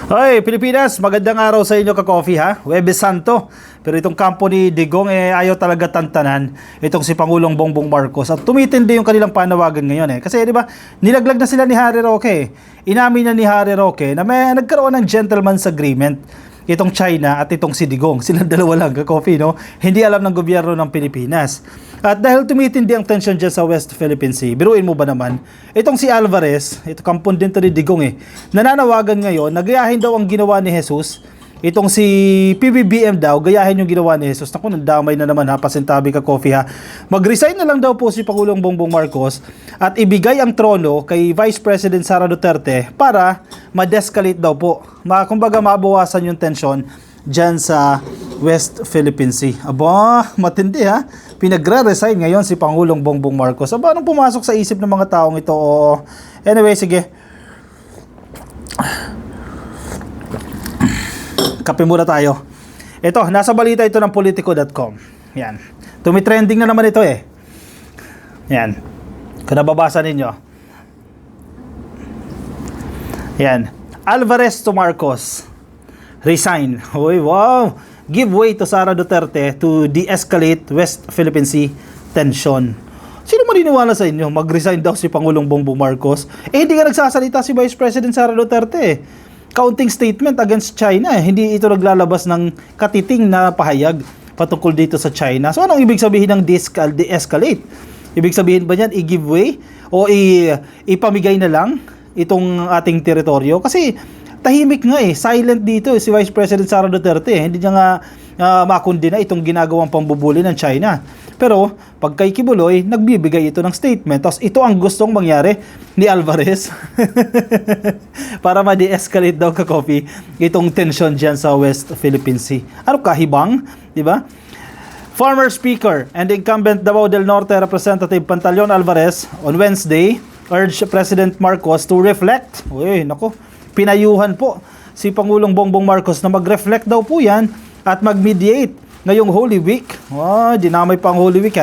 Hoy, Pilipinas, magandang araw sa inyo ka-coffee ha. Huwebes Santo. Pero itong kampo ni Digong ayaw talaga tantanan itong si Pangulong Bongbong Marcos. At tumitindi yung kanilang panawagan ngayon Kasi di ba, nilaglag na sila ni Harry Roque. Inamin na ni Harry Roque na may nagkaroon ng gentleman's agreement itong China at itong si Digong. Silang dalawa lang ka-coffee, no? Hindi alam ng gobyerno ng Pilipinas. At dahil tumitindi ang tension dyan sa West Philippine Sea, biruin mo ba naman, itong si Alvarez, ito kampon din to ni Digong nananawagan ngayon, nagayahin daw ang ginawa ni Jesus. Itong si PBBM daw, gayahin yung ginawa ni Jesus. Naku, nandamay na naman ha, pasintabi ka-coffee ha. Mag-resign na lang daw po si Pangulong Bongbong Marcos at ibigay ang trono kay Vice President Sara Duterte para ma-descalate daw po. Kumbaga mabawasan yung tension dyan sa West Philippine Sea. Aba, matindi ha. Pinagre-resign ngayon si Pangulong Bongbong Marcos. Aba, anong pumasok sa isip ng mga taong ito? Anyway, sige. Kape muna tayo. Ito, nasa balita ito ng Politico.com. Yan. Tumitrending na naman ito Yan. Kung nababasa ninyo. Yan. Alvarez to Marcos. Resign. Uy, wow. Give way to Sara Duterte to de-escalate West Philippine Sea tension. Sino maniniwala sa inyo? Mag-resign daw si Pangulong Bongbong Marcos. Hindi nga nagsasalita si Vice President Sara Duterte Counting statement against China Hindi ito naglalabas ng katiting na pahayag patungkol dito sa China. So anong ibig sabihin ng de-escalate? Ibig sabihin ba niyan i-give way o ipamigay na lang itong ating teritoryo? Kasi tahimik nga silent dito si Vice President Sara Duterte Hindi niya nga makundina itong ginagawang pambubuli ng China. Pero pag kay Kibuloy, nagbibigay ito ng statement. Tapos ito ang gustong mangyari ni Alvarez para ma-de-escalate daw ka-coffee itong tension dyan sa West Philippine Sea. Ano kahibang? Diba? Former Speaker and incumbent Davao del Norte Representative Pantaleon Alvarez on Wednesday urged President Marcos to reflect. Uy, naku, pinayuhan po si Pangulong Bongbong Marcos na mag-reflect daw po yan at mag-mediate ngayong Holy Week. Dinamay pa ang Holy Week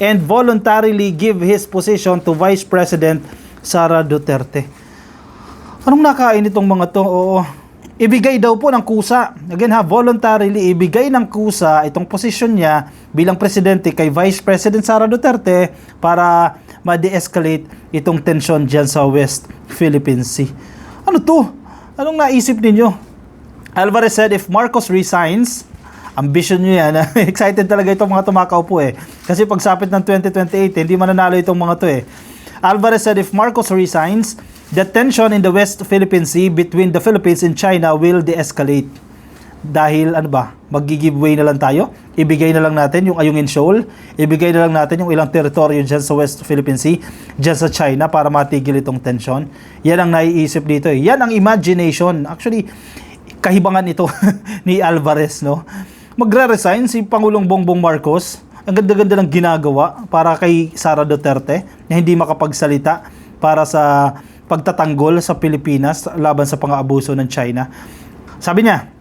and voluntarily give his position to Vice President Sara Duterte. Anong nakain itong mga to? Ibigay daw po ng kusa. Again voluntarily ibigay ng kusa itong posisyon niya bilang presidente kay Vice President Sara Duterte para ma-de-escalate itong tension dyan sa West Philippine Sea. Ano to? Anong naisip ninyo? Alvarez said if Marcos resigns, ambition nyo yan. Excited talaga itong mga tumakaupo Kasi pagsapit ng 2028, hindi mananalo itong mga to Alvarez said if Marcos resigns, the tension in the West Philippine Sea between the Philippines and China will de-escalate. Dahil mag-give way na lang tayo. Ibigay na lang natin yung Ayungin Shoal. Ibigay na lang natin yung ilang teritoryo dyan sa West Philippine Sea, dyan sa China para matigil itong tension. Yan ang naiisip dito Yan ang imagination. Actually, kahibangan ito ni Alvarez, no? Magre-resign si Pangulong Bongbong Marcos. Ang ganda-ganda ng ginagawa para kay Sara Duterte na hindi makapagsalita para sa pagtatanggol sa Pilipinas laban sa pang-aabuso ng China. Sabi niya,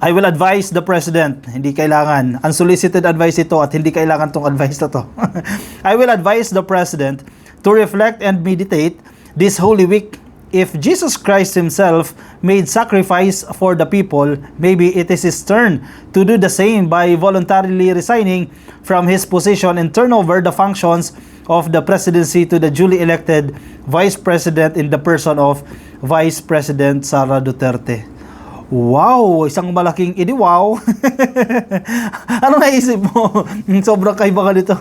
I will advise the President. Hindi kailangan. Unsolicited advice ito at hindi kailangan tong advice na to. I will advise the President to reflect and meditate this Holy Week. If Jesus Christ himself made sacrifice for the people, maybe it is his turn to do the same by voluntarily resigning from his position and turn over the functions of the presidency to the duly elected Vice President in the person of Vice President Sara Duterte. Wow! Isang malaking wow! Ano naisip mo? Sobrang kaibahan nito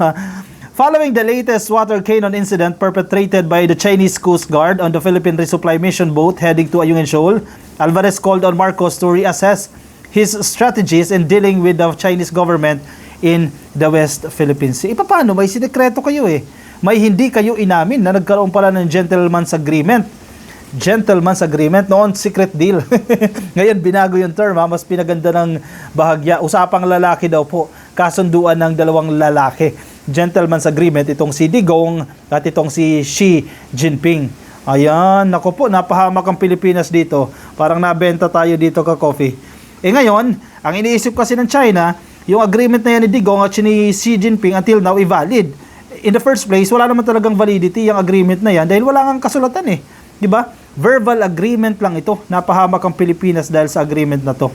Following the latest water cannon incident perpetrated by the Chinese Coast Guard on the Philippine resupply mission boat heading to Ayungin Shoal, Alvarez called on Marcos to reassess his strategies in dealing with the Chinese government in the West Philippine Sea. Paano? May sinekreto kayo May hindi kayo inamin na nagkaroon pala ng gentleman's agreement. Gentleman's agreement, noon secret deal. Ngayon binago yung term mas pinaganda ng bahagya. Usapang lalaki daw po. Kasunduan ng dalawang lalaki. Gentleman's agreement itong si Digong at itong si Xi Jinping. Ayan, naku po, napahamak ang Pilipinas dito. Parang nabenta tayo dito ka-coffee. Ngayon, ang iniisip kasi ng China, yung agreement na yan ni Digong at ni Xi Jinping until now, invalid. In the first place, wala naman talagang validity yung agreement na yan dahil wala kang kasulatan Di ba? Verbal agreement lang ito. Napahamak ang Pilipinas dahil sa agreement na to.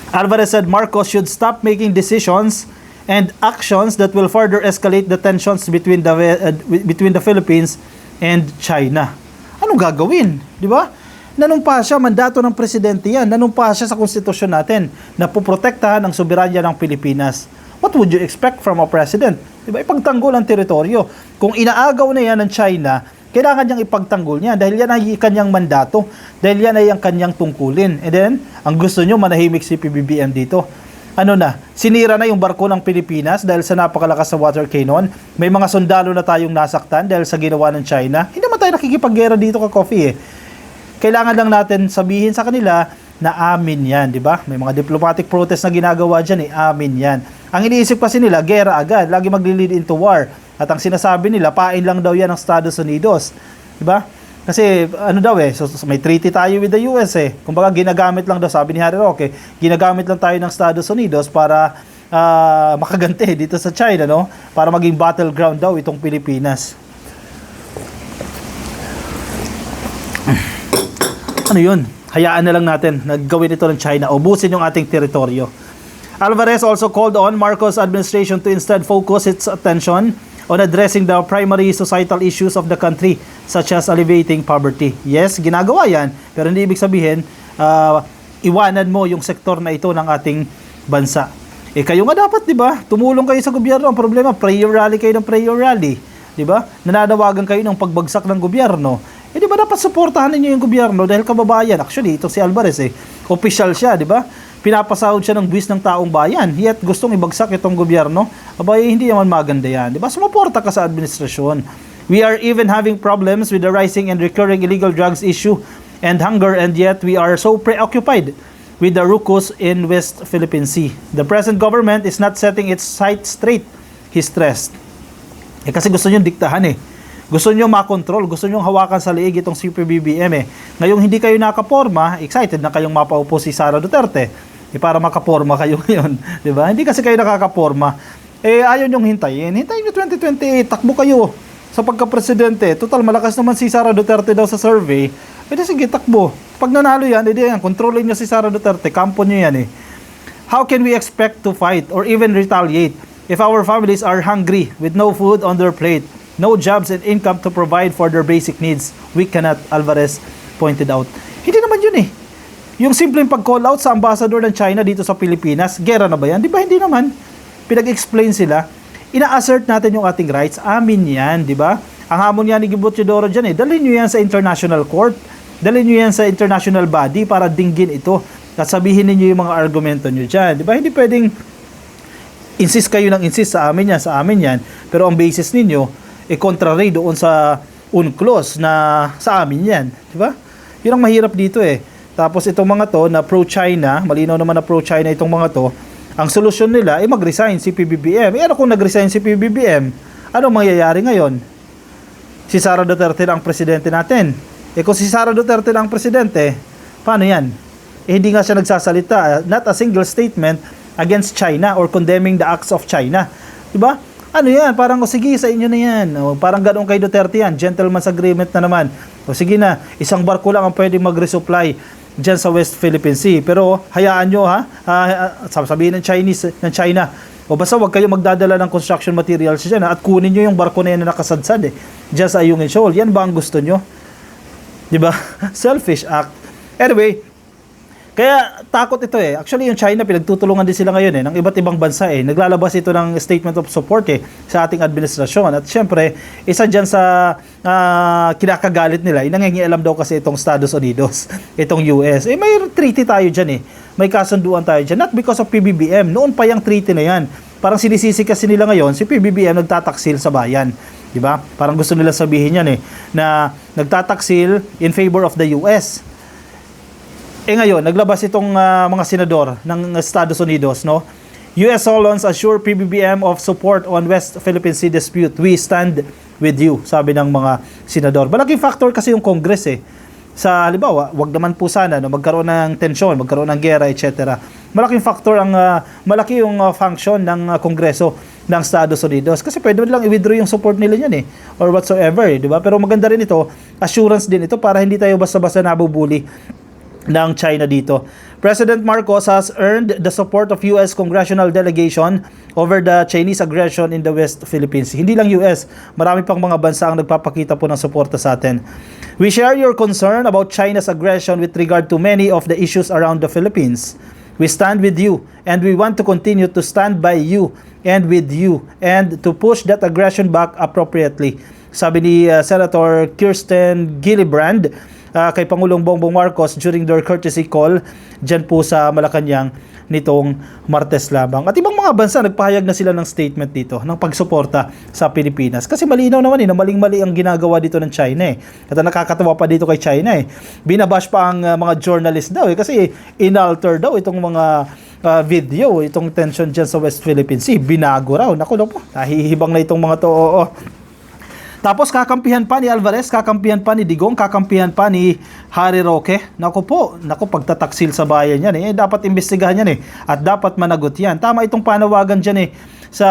Alvarez said Marcos should stop making decisions and actions that will further escalate the tensions between the Philippines and China. Anong gagawin? Di ba? Nanumpa siya, mandato ng presidente yan. Nanumpa siya sa konstitusyon natin na puprotektahan ang soberanya ng Pilipinas. What would you expect from a president? Diba? Ipagtanggol ang teritoryo. Kung inaagaw na yan ng China, kailangan niyang ipagtanggol niya dahil yan ay kanyang mandato, dahil yan ay ang kanyang tungkulin. And then, ang gusto nyo, manahimik si PBBM dito. Ano na, sinira na yung barko ng Pilipinas dahil sa napakalakas na water cannon. May mga sundalo na tayong nasaktan dahil sa ginawa ng China. Hindi naman tayo nakikipaggera dito ka Coffee eh. Kailangan lang natin sabihin sa kanila na amin yan, di ba? May mga diplomatic protest na ginagawa dyan amin yan. Ang iniisip kasi nila, gera agad, lagi magli-lead into war. At ang sinasabi nila, pain lang daw yan ng Estados Unidos. Di ba? Kasi ano daw so may treaty tayo with the US Kumbaga ginagamit lang daw, sabi ni Harry Roque, ginagamit lang tayo ng Estados Unidos para makaganti dito sa China, no? Para maging battleground daw itong Pilipinas. Ano yun? Hayaan na lang natin naggawin ito ng China. Ubusin yung ating teritoryo. Alvarez also called on Marcos administration to instead focus its attention on addressing the primary societal issues of the country, such as alleviating poverty. Yes, ginagawa yan, pero hindi ibig sabihin iwanan mo yung sektor na ito ng ating bansa. Kayo nga dapat, di ba? Tumulong kayo sa gobyerno. Ang problema, prayer rally kayo ng prayer rally. Di ba? Nananawagan kayo ng pagbagsak ng gobyerno. Di ba dapat suportahan niyo yung gobyerno dahil kababayan. Actually, ito si Alvarez official siya, di ba? Pinapasahod siya ng buwis ng taong bayan. Yet gustong ibagsak itong gobyerno. Abay, hindi naman maganda yan. Di ba? Sumuporta ka sa administrasyon. We are even having problems with the rising and recurring illegal drugs issue and hunger, and yet we are so preoccupied with the ruckus in West Philippine Sea. The present government is not setting its sights straight, he stressed. Kasi gusto nyo diktahan Gusto nyo makontrol, gusto nyo hawakan sa liig itong si PBBM Ngayong hindi kayo nakaporma, excited na kayong mapaupo si Sara Duterte. Para makaporma kayo ngayon, di ba? Hindi kasi kayo nakakaporma. Ayaw nyong hintayin. Hintayin nyo 2028, takbo kayo sa pagka-presidente. Total, malakas naman si Sara Duterte daw sa survey. Sige, takbo. Pag nanalo yan, kontrolin nyo si Sara Duterte, kampo nyo yan How can we expect to fight or even retaliate if our families are hungry with no food on their plate? No jobs and income to provide for their basic needs. We cannot, Alvarez pointed out. Hindi naman yun Yung simpleng pag-call out sa ambassador ng China dito sa Pilipinas, gera na ba yan? Di ba hindi naman? Pinag-explain sila. Ina-assert natin yung ating rights. Amin yan, di ba? Ang hamon yan ni Gimbut Teodoro dyan Dalhin nyo yan sa international court. Dalhin nyo yan sa international body para dinggin ito. At sabihin ninyo yung mga argumento nyo dyan. Di ba? Hindi pwedeng insist kayo ng insist sa amin yan. Pero ang basis ninyo, contrary doon sa UNCLOS na sa amin yan. Diba? Yun ang mahirap dito Tapos itong mga to na pro-China, malinaw naman na pro-China itong mga to, ang solusyon nila mag-resign si PBBM. Ano kung nag-resign si PBBM? Ano mangyayari ngayon? Si Sara Duterte na ang presidente natin. Kung si Sara Duterte na ang presidente, paano yan? Hindi nga siya nagsasalita, not a single statement against China or condemning the acts of China. Diba? Ano yan? Parang, sige, sa inyo na yan. Parang ganoon kay Duterte yan. Gentleman's agreement na naman. Sige na, isang barko lang ang pwede mag-resupply dyan sa West Philippine Sea. Pero, hayaan nyo sabihin ng China, basta wag kayo magdadala ng construction materials dyan at kunin nyo yung barko na yan na nakasadsad dyan sa Ayungin Shoal. Yan ba ang gusto nyo? Diba? Selfish act. Anyway, kaya takot ito Actually, yung China, pinagtutulungan din sila ngayon ng iba't ibang bansa Naglalabas ito ng statement of support sa ating administrasyon. At syempre, isa dyan sa kinakagalit nila, nangingialam daw kasi itong Estados Unidos, itong US. May treaty tayo dyan May kasunduan tayo dyan. Not because of PBBM. Noon pa yung treaty na yan. Parang sinisisi kasi nila ngayon, si PBBM nagtataksil sa bayan. Diba? Parang gusto nila sabihin yan na nagtataksil in favor of the US. Ngayon, naglabas itong mga senador ng Estados Unidos, US Solons assure PBBM of support on West Philippine Sea dispute. We stand with you, sabi ng mga senador. Malaking factor kasi yung Congress Sa halimbawa, wag naman po sana magkaroon ng tensyon, magkaroon ng gera, etc. Malaking factor malaki yung function ng Kongreso ng Estados Unidos. Kasi pwede lang i-withdraw yung support nila yan or whatsoever, di ba? Pero maganda rin ito, assurance din ito para hindi tayo basta-basta nabubuli ng China dito. President Marcos has earned the support of U.S. congressional delegation over the Chinese aggression in the West Philippines. Hindi lang U.S., marami pang mga bansa ang nagpapakita po ng suporta sa atin. We share your concern about China's aggression with regard to many of the issues around the Philippines. We stand with you and we want to continue to stand by you and with you and to push that aggression back appropriately. Sabi ni Senator Kirsten Gillibrand kay Pangulong Bongbong Marcos during their courtesy call dyan po sa Malacanang nitong Martes lamang. At ibang mga bansa nagpahayag na sila ng statement dito ng pagsuporta sa Pilipinas. Kasi malinaw naman na maling-mali ang ginagawa dito ng China At nakakatawa pa dito kay China Binabash pa ang mga journalist daw kasi inalter daw itong mga video, itong tension dyan sa West Philippine Sea. Binago raw. Naku po, nahihibang na itong mga to. Tapos kakampihan pa ni Alvarez, kakampihan pa ni Digong, kakampihan pa ni Harry Roque. Naku po, pagtataksil sa bayan yan dapat imbestigahan yan at dapat managot yan. Tama itong panawagan dyan sa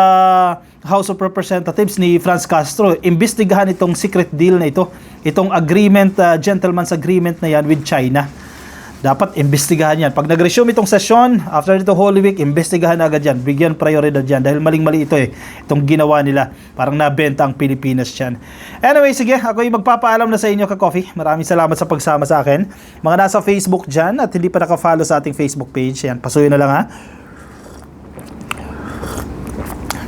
House of Representatives ni Franz Castro. Imbestigahan itong secret deal na ito, itong agreement, gentleman's agreement na yan with China. Dapat imbestigahan yan. Pag nag-resume itong sesyon, after ito Holy Week, imbestigahan na agad yan. Bigyan prioridad yan. Dahil maling-mali ito itong ginawa nila. Parang nabenta ang Pilipinas yan. Anyway, sige. Ako yung magpapaalam na sa inyo ka-coffee. Maraming salamat sa pagsama sa akin. Mga nasa Facebook dyan at hindi pa naka-follow sa ating Facebook page. Yan, pasuyo na lang ha.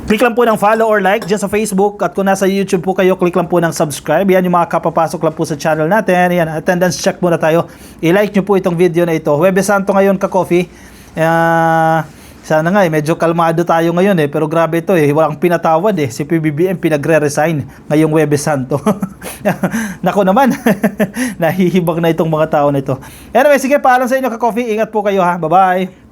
Click lang po ng follow or like dyan sa Facebook at kung nasa YouTube po kayo, click lang po ng subscribe. Yan yung mga kapapasok lang po sa channel natin. Yan, attendance check muna tayo. I-like nyo po itong video na ito. Huwebes Santo ngayon ka-coffee. Sana nga medyo kalmado tayo ngayon pero grabe ito walang pinatawad Si PBBM pinagre-resign ngayong Huwebes Santo. Nako naman. Nahihibang na itong mga tao na ito. Anyway, sige, paalam sa inyo ka-coffee. Ingat po kayo ha. Bye-bye.